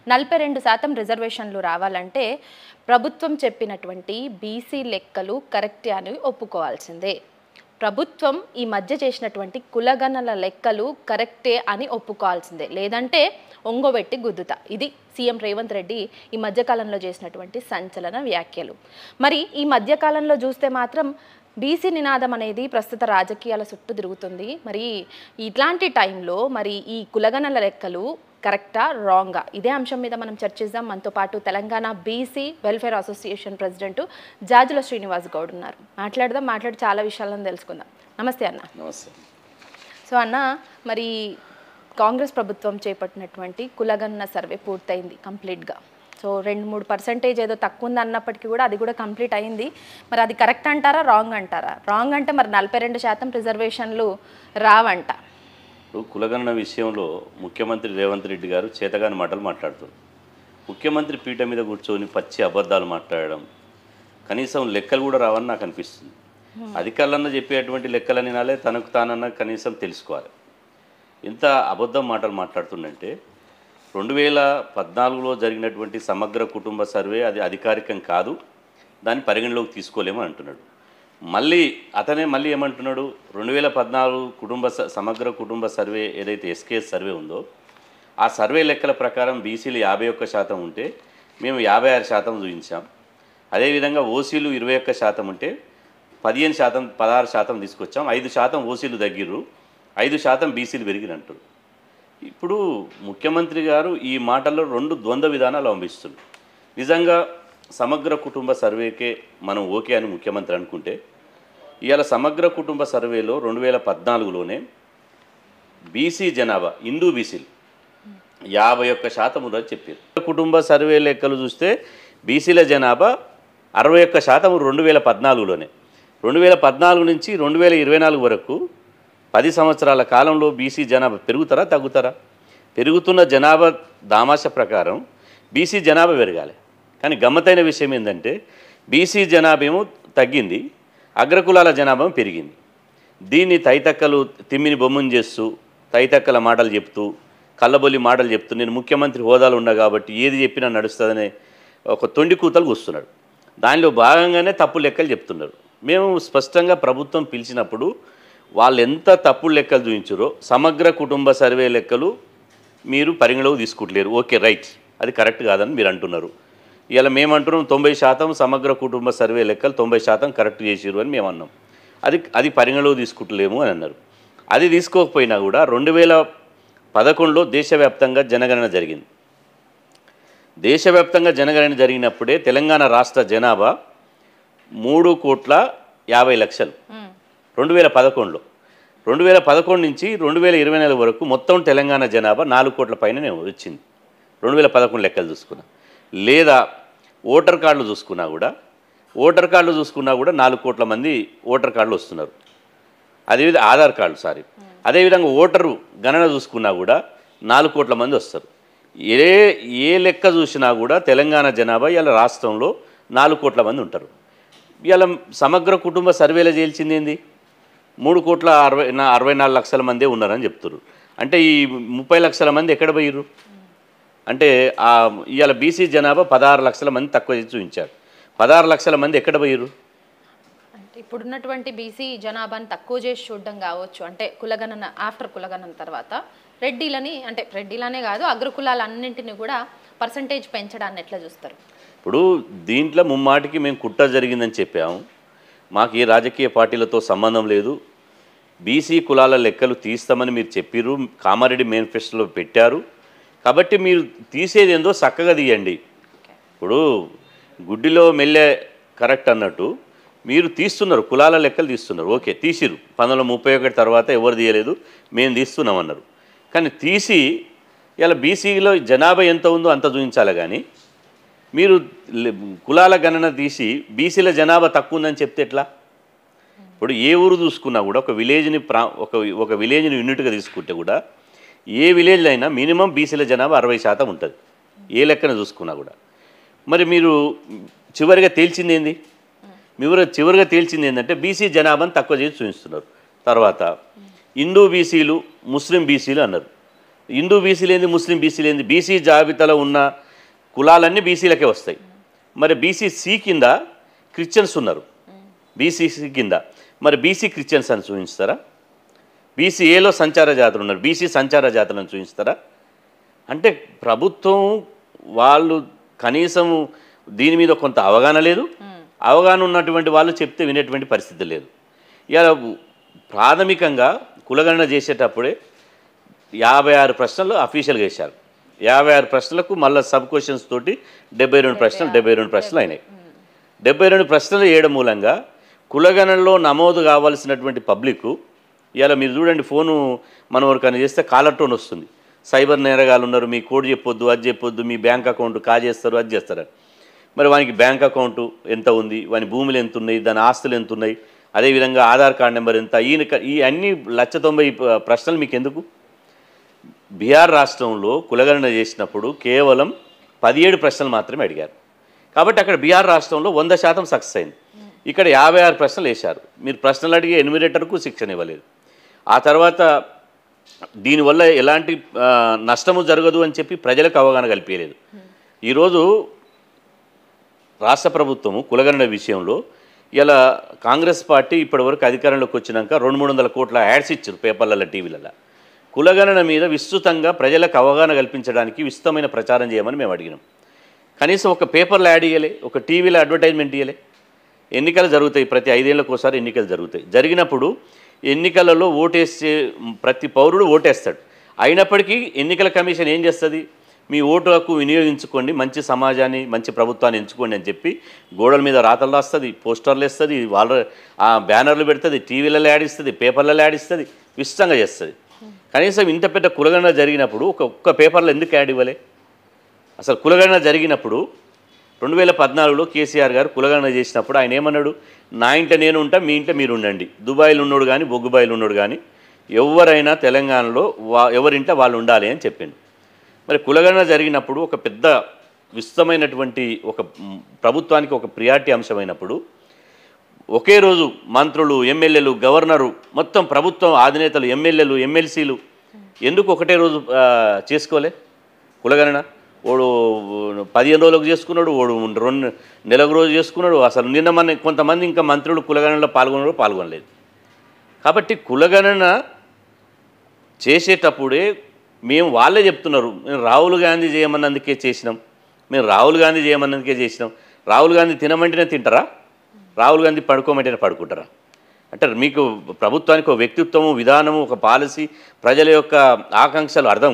42% రిజర్వేషన్లు రావాలంటే ప్రభుత్వం చెప్పినటువంటి బీసీ లెక్కలు కరెక్టే అని ఒప్పుకోవాల్సిందే. ప్రభుత్వం ఈ మధ్య చేసినటువంటి కులగణన లెక్కలు కరెక్టే అని ఒప్పుకోవాల్సిందే. లేదంటే ఒంగోబెట్టి గుద్దుతా. ఇది సీఎం రేవంత్ రెడ్డి ఈ మధ్యకాలంలో చేసినటువంటి సంచలన వ్యాఖ్యలు. మరి ఈ మధ్యకాలంలో చూస్తే మాత్రం బీసీ నినాదం అనేది ప్రస్తుత రాజకీయాల చుట్టూ తిరుగుతుంది. మరి ఇట్లాంటి టైంలో మరి ఈ కులగణన లెక్కలు కరెక్టా రాంగా, ఇదే అంశం మీద మనం చర్చిద్దాం. మనతో పాటు Telangana BC welfare association president Jajula Srinivas Goud ఉన్నారు. మాట్లాడి చాలా విషయాలను తెలుసుకుందాం. నమస్తే అన్న. నమస్తే. సో అన్న, మరి కాంగ్రెస్ ప్రభుత్వం చేపట్టినటువంటి కులగణన సర్వే పూర్తయింది కంప్లీట్గా. సో 2-3% ఏదో తక్కువ ఉంది అన్నప్పటికీ కూడా అది కూడా కంప్లీట్ అయింది. మరి అది కరెక్ట్ అంటారా, రాంగ్ అంటారా? రాంగ్ అంటే మరి 42% రిజర్వేషన్లు రావంట. కులగణన విషయంలో ముఖ్యమంత్రి రేవంత్ రెడ్డి గారు చేతగాని మాటలు మాట్లాడుతారు. ముఖ్యమంత్రి పీఠ మీద కూర్చొని పచ్చి అబద్ధాలు మాట్లాడడం, కనీసం లెక్కలు కూడా రావని నాకు అనిపిస్తుంది. అధికారులన్నా చెప్పేటువంటి లెక్కలని నాలే తనకు తానన్నా కనీసం తెలుసుకోవాలి. ఎంత అబద్ధం మాటలు మాట్లాడుతుందంటే 2014లో జరిగినటువంటి సమగ్ర కుటుంబ సర్వే అది అధికారికం కాదు, దాన్ని పరిగణలోకి తీసుకోలేమని అంటున్నాడు. మళ్ళీ ఏమంటున్నాడు, 2014 సమగ్ర కుటుంబ సర్వే ఏదైతే ఎస్కేఎస్ సర్వే ఉందో ఆ సర్వే లెక్కల ప్రకారం బీసీలు 51% ఉంటే మేము 56% చూపించాం. అదేవిధంగా ఓసీలు 21% ఉంటే 16% తీసుకొచ్చాం. 5% ఓసీలు తగ్గిర్రు, 5% బీసీలు పెరిగినంటారు. ఇప్పుడు ముఖ్యమంత్రి గారు ఈ మాటల్లో 2 ద్వంద్వ విధానాలు అవలంబిస్తున్నారు. నిజంగా సమగ్ర కుటుంబ సర్వేకే మనం ఓకే అని ముఖ్యమంత్రి అనుకుంటే, ఇవాళ సమగ్ర కుటుంబ సర్వేలో 2014లోనే బీసీ జనాభా హిందూ బీసీలు 51% ఉందని చెప్పారు. కుటుంబ సర్వే లెక్కలు చూస్తే బీసీల జనాభా 61% 2014లోనే. 2014 నుంచి 2024 వరకు 10 సంవత్సరాల కాలంలో బీసీ జనాభా పెరుగుతారా తగ్గుతారా? పెరుగుతున్న జనాభా దామాష ప్రకారం బీసీ జనాభా పెరగాలి. కానీ గమ్మతైన విషయం ఏంటంటే బీసీ జనాభా ఏమో తగ్గింది, అగ్రకులాల జనాభా పెరిగింది. దీన్ని తైతక్కలు తిమ్మిని బొమ్మను చేస్తూ తైతక్కల మాటలు చెప్తూ కళ్ళబొల్లి మాటలు చెప్తూ నేను ముఖ్యమంత్రి హోదాలు ఉన్నా కాబట్టి ఏది చెప్పినా నడుస్తుందనే ఒక తొండి కూతలు కూస్తున్నాడు. దానిలో భాగంగానే తప్పు లెక్కలు చెప్తున్నారు. మేము స్పష్టంగా ప్రభుత్వం పిలిచినప్పుడు వాళ్ళు ఎంత తప్పుడు లెక్కలు చూపించారో సమగ్ర కుటుంబ సర్వే లెక్కలు మీరు పరిగణలోకి తీసుకుంటలేరు. ఓకే, రైట్, అది కరెక్ట్ కాదని మీరు అంటున్నారు. ఇలా మేము అంటున్నాం 90% సమగ్ర కుటుంబ సర్వే లెక్కలు 90% కరెక్ట్ చేసిరు అని మేము అన్నాం. అది పరిగణలోకి తీసుకుంటలేము అని అన్నారు. అది తీసుకోకపోయినా కూడా 2011లో దేశవ్యాప్తంగా జనగణన జరిగింది. దేశవ్యాప్తంగా జనగణన జరిగినప్పుడే తెలంగాణ రాష్ట్ర జనాభా 3,50,00,000 2011లో. 2011 నుంచి 2024 వరకు మొత్తం తెలంగాణ జనాభా 4 కోట్ల పైననే వచ్చింది 2011 లెక్కలు చూసుకున్నా. లేదా ఓటర్ కార్డులు చూసుకున్నా కూడా 4 కోట్ల మంది ఓటర్ కార్డులు వస్తున్నారు. అదేవిధంగా ఆధార్ కార్డు అదేవిధంగా ఓటరు గణన చూసుకున్నా కూడా 4 కోట్ల మంది వస్తారు. ఏ లెక్క చూసినా కూడా తెలంగాణ జనాభా ఇలా రాష్ట్రంలో 4 కోట్ల మంది ఉంటారు. ఇలా సమగ్ర కుటుంబ సర్వేలో చేల్చింది ఏంది 3,64,00,000 మందే ఉన్నారని చెప్తున్నారు. అంటే ఈ 30 లక్షల మంది ఎక్కడ పోయిర్రు అంటే ఇవాళ బీసీ జనాభా 16 లక్షల మంది తక్కువ చూపించారు. 16 లక్షల మంది ఎక్కడ పోయిర్రు? అంటే ఇప్పుడున్నటువంటి బీసీ జనాభాని తక్కువ చేసి చూడడం కావచ్చు. అంటే కులగణన ఆఫ్టర్ కులగణన తర్వాత రెడ్డిలనే కాదు అగ్రకులాలన్నింటినీ కూడా పర్సంటేజ్ పెంచడాన్ని ఎట్లా చూస్తారు? ఇప్పుడు దీంట్లో ముమ్మాటికి మేము కుట్ర జరిగిందని చెప్పాము. మాకు ఏ రాజకీయ పార్టీలతో సంబంధం లేదు. బీసీ కులాల లెక్కలు తీస్తామని మీరు చెప్పిర్రు, కామారెడ్డి మేనిఫెస్టోలో పెట్టారు. కాబట్టి మీరు తీసేది ఏందో చక్కగా తీయండి. ఇప్పుడు గుడ్డిలో మెల్లె కరెక్ట్ అన్నట్టు మీరు తీస్తున్నారు, కులాల లెక్కలు తీస్తున్నారు. ఓకే, తీసిరు 1931 తర్వాత ఎవరు తీయలేదు, మేము తీస్తున్నామన్నారు. కానీ తీసి ఇలా బీసీలో జనాభా ఎంత ఉందో అంత చూపించాలి. కానీ మీరు కులాల గణన తీసి బీసీల జనాభా తక్కువ ఉందని చెప్తే ఎట్లా? ఇప్పుడు ఏ ఊరు చూసుకున్నా కూడా ఒక విలేజ్ని యూనిట్గా తీసుకుంటే కూడా ఏ విలేజ్లో అయినా మినిమం బీసీల జనాభా 60% ఉంటుంది ఏ లెక్కన చూసుకున్నా కూడా. మరి మీరు చివరిగా తేల్చింది ఏంటంటే బీసీ జనాభాను తక్కువ చేసి చూపిస్తున్నారు. తర్వాత హిందూ బీసీలు ముస్లిం బీసీలు అన్నారు. హిందూ బీసీలు ఏంది, ముస్లిం బీసీలు ఏంది, బీసీ జాబితాలో ఉన్న కులాలన్నీ బీసీలకే వస్తాయి. మరి బీసీ కింద క్రిస్టియన్స్ ఉన్నారు, బీసీసీ కింద మరి బీసీ క్రిస్టియన్స్ అని చూపిస్తారా? బీసీఏలో సంచార జాతులు ఉన్నారు, బీసీ సంచార జాతులను చూపిస్తారా? అంటే ప్రభుత్వం వాళ్ళు కనీసం దీని మీద కొంత అవగాహన లేదు. అవగాహన ఉన్నటువంటి వాళ్ళు చెప్తే వినేటువంటి పరిస్థితి లేదు. ఇలా ప్రాథమికంగా కులగణన చేసేటప్పుడే 56 ప్రశ్నలు అఫీషియల్గా వేశారు. 56 ప్రశ్నలకు మళ్ళీ సబ్ క్వశ్చన్స్ తోటి 72 ప్రశ్నలు అయినాయి. 72 ప్రశ్నలు వేయడం మూలంగా కులగణనలో నమోదు కావాల్సినటువంటి పబ్లిక్ ఇలా మీరు చూడండి, ఫోను మనం ఎవరికైనా చేస్తే కాలర్ టోన్ వస్తుంది, సైబర్ నేరగాలు ఉన్నారు, మీ కోడ్ చెప్పొద్దు, అది చెప్పొద్దు, మీ బ్యాంక్ అకౌంట్ కాజేస్తారు, అది చేస్తారు. మరి వానికి బ్యాంక్ అకౌంటు ఎంత ఉంది, వాని భూములు ఎంత ఉన్నాయి, దాని ఆస్తులు ఎంత ఉన్నాయి, అదేవిధంగా ఆధార్ కార్డు నెంబర్ ఎంత, ఈ అన్ని 190 ప్రశ్నలు మీకు ఎందుకు? బీహార్ రాష్ట్రంలో కులగణన చేసినప్పుడు కేవలం 17 ప్రశ్నలు మాత్రమే అడిగారు. కాబట్టి అక్కడ బీహార్ రాష్ట్రంలో 100% సక్సెస్ అయింది. ఇక్కడ 56 ప్రశ్నలు వేశారు. మీరు ప్రశ్నలు అడిగే ఎన్యూమరేటర్కు శిక్షణ ఇవ్వలేదు. ఆ తర్వాత దీనివల్ల ఎలాంటి నష్టము జరగదు అని చెప్పి ప్రజలకు అవగాహన కల్పించలేదు. ఈరోజు రాష్ట్ర ప్రభుత్వము కులగణన విషయంలో ఇలా కాంగ్రెస్ పార్టీ ఇప్పటివరకు అధికారంలోకి వచ్చినాక 200-300 కోట్ల యాడ్స్ ఇచ్చారు పేపర్లలో, టీవీలలో. కులగణన మీద విస్తృతంగా ప్రజలకు అవగాహన కల్పించడానికి విస్తృతమైన ప్రచారం చేయమని మేము అడిగినాం. కనీసం ఒక పేపర్లో యాడ్ ఇవ్వలే, ఒక టీవీలో అడ్వర్టైజ్మెంట్ ఇవ్వలే. ఎన్నికలు జరుగుతాయి, ప్రతి 5 ఏళ్ళకు ఒకసారి ఎన్నికలు జరుగుతాయి. జరిగినప్పుడు ఎన్నికలలో ఓటేసే ప్రతి పౌరుడు ఓటేస్తాడు. అయినప్పటికీ ఎన్నికల కమిషన్ ఏం చేస్తుంది? మీ ఓటు హక్కు వినియోగించుకోండి, మంచి సమాజాన్ని, మంచి ప్రభుత్వాన్ని ఎంచుకోండి అని చెప్పి గోడల మీద రాతలు రాస్తుంది, పోస్టర్లు వేస్తుంది, వాళ్ళ బ్యానర్లు పెడుతుంది, టీవీలలో యాడ్ ఇస్తుంది, పేపర్లలో యాడ్ ఇస్తుంది, విస్తృతంగా చేస్తుంది. కనీసం ఇంత పెద్ద కులగణన జరిగినప్పుడు ఒక్క పేపర్లో ఎందుకు యాడ్ ఇవ్వలే? అసలు కులగణన జరిగినప్పుడు 2014లో కేసీఆర్ గారు కులగణన చేసినప్పుడు ఆయన ఏమన్నాడు? నా ఇంట నేను ఉంటా, మీ ఇంట మీరు ఉండండి. దుబాయ్లో ఉన్నాడు కానీ, బొగ్గుబాయిలో ఉన్నాడు కానీ, ఎవరైనా తెలంగాణలో ఎవరింట వాళ్ళు ఉండాలి అని చెప్పిండు. మరి కులగణన జరిగినప్పుడు ఒక పెద్ద విస్తృతమైనటువంటి ఒక ప్రభుత్వానికి ఒక ప్రియారిటీ అంశమైనప్పుడు ఒకే రోజు మంత్రులు, ఎమ్మెల్యేలు, గవర్నరు, మొత్తం ప్రభుత్వం అధినేతలు, ఎమ్మెల్యేలు, ఎమ్మెల్సీలు ఎందుకు ఒకటే రోజు చేసుకోలే కులగణన? ఓడు 15 రోజులకు చేసుకున్నాడు, ఓడు 2 నెలకు రోజు చేసుకున్నాడు. అసలు నిన్న కొంతమంది ఇంకా మంత్రులు కులగణనలో పాల్గొనలేదు. కాబట్టి కులగణన చేసేటప్పుడే మేము వాళ్ళే చెప్తున్నారు, మేము రాహుల్ గాంధీ చేయమన్నందుకే చేసినాం, మేము రాహుల్ గాంధీ చేయమన్నందుకే చేసినాం. రాహుల్ గాంధీ తినమంటేనే తింటారా? రాహుల్ గాంధీ పడుకోమంటేనే పడుకుంటారా? అంటే మీకు ప్రభుత్వానికి ఒక వ్యక్తిత్వము, విధానము, ఒక పాలసీ, ప్రజల యొక్క ఆకాంక్షలు అర్థం